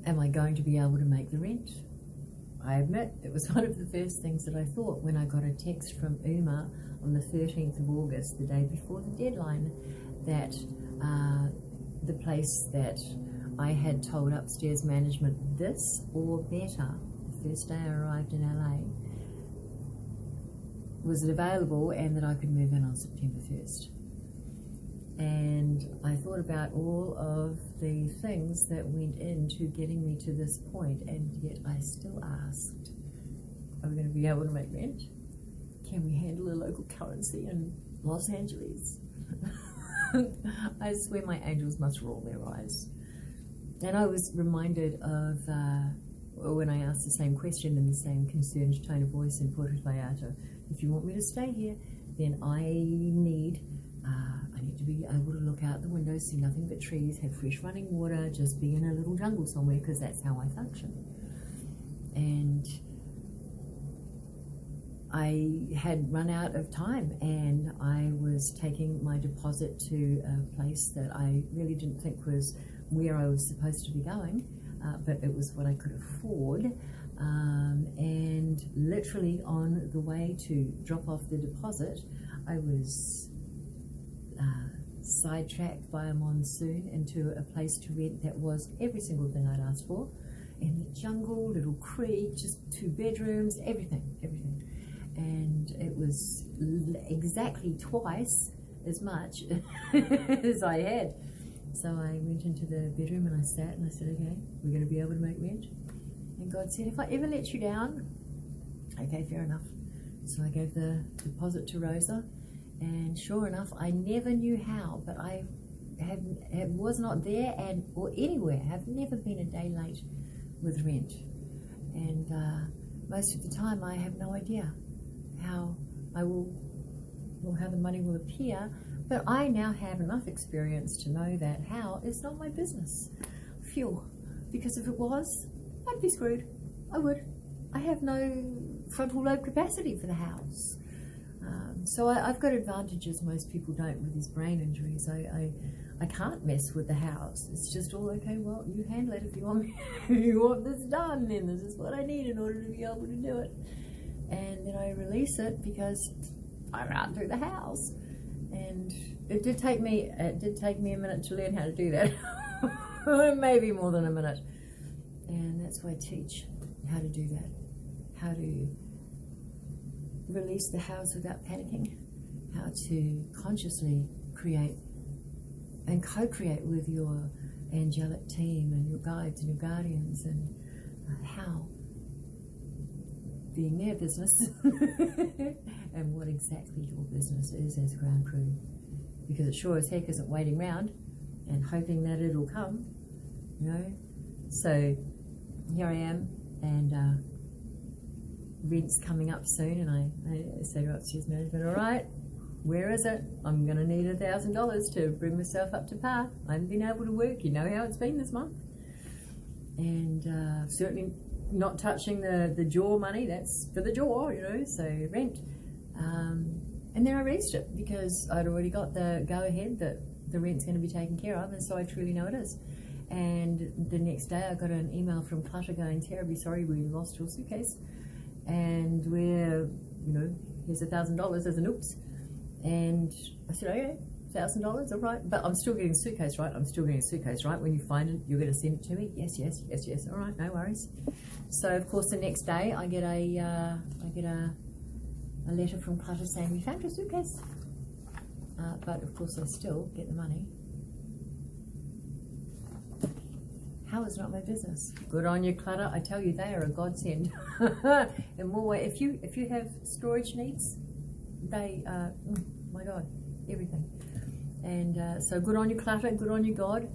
am I going to be able to make the rent? I admit it was one of the first things that I thought when I got a text from Uma on the 13th of August, the day before the deadline, that the place that I had told upstairs management this or better the first day I arrived in LA was available and that I could move in on September 1st. And I thought about all of the things that went into getting me to this point, and yet I still asked, are we going to be able to make rent? Can we handle a local currency in Los Angeles? I swear my angels must roll their eyes. And I was reminded of when I asked the same question in the same concerned tone of voice in Puerto Vallarta, if you want me to stay here, then I need to be able to look out the window, see nothing but trees, have fresh running water, just be in a little jungle somewhere, because that's how I function. And I had run out of time, and I was taking my deposit to a place that I really didn't think was where I was supposed to be going, but it was what I could afford. And literally on the way to drop off the deposit, I was sidetracked by a monsoon into a place to rent that was every single thing I'd asked for, in the jungle, little creek, just 2 bedrooms, everything. And it was exactly twice as much as I had. So I went into the bedroom and I sat and I said, okay, we're going to be able to make rent. And God said, if I ever let you down, okay, fair enough. So I gave the deposit to Rosa. And sure enough, I never knew how, but I was not there or anywhere. Have never been a day late with rent. And most of the time, I have no idea how I will, or how the money will appear. But I now have enough experience to know that how is not my business. Phew. Because if it was, I'd be screwed. I would. I have no frontal lobe capacity for the house. So I've got advantages most people don't with these brain injuries. I can't mess with the house. It's just all, okay, well, you handle it if you want me. If you want this done, then this is what I need in order to be able to do it. And then I release it because I ran through the house. And it did take me a minute to learn how to do that. Maybe more than a minute. And that's why I teach how to do that. How to release the house without panicking, how to consciously create and co-create with your angelic team and your guides and your guardians, and how being their business and what exactly your business is as a ground crew, because it sure as heck isn't waiting around and hoping that it'll come, you know. So here I am, and rent's coming up soon, and I say to upstairs management, all right, where is it? I'm going to need $1,000 to bring myself up to par. I haven't been able to work. You know how it's been this month. And certainly not touching the jaw money. That's for the jaw, you know, so rent. And then I released it because I'd already got the go-ahead that the rent's going to be taken care of, and so I truly know it is. And the next day I got an email from Clutter going, terribly sorry, we lost your suitcase. And we're, you know, here's $1,000 as an oops. And I said, okay, $1,000, all right. But I'm still getting a suitcase, right? I'm still getting a suitcase, right? When you find it, you're going to send it to me? Yes. All right, no worries. So, of course, the next day I get a letter from Clutter saying, we found your suitcase. But, of course, I still get the money. How is not my business? Good on you, Clutter. I tell you, they are a godsend. In more way, if you have storage needs, they are, my God, everything. And so good on you, Clutter. Good on you, God.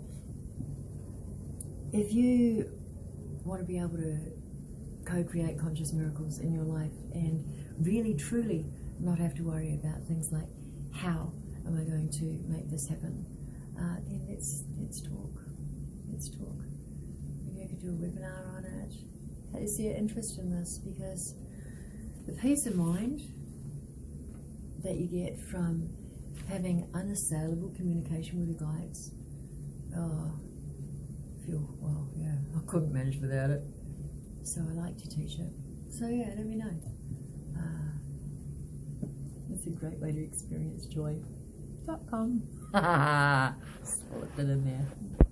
If you want to be able to co-create conscious miracles in your life and really, truly not have to worry about things like how am I going to make this happen, then let's talk. Let's talk. Maybe I could do a webinar on it. Is there interest in this? Because the peace of mind that you get from having unassailable communication with your guides, feel, well, yeah, I couldn't manage without it. So I like to teach it. So yeah, let me know. It's a great way to experience joy.com. Slipped it in there.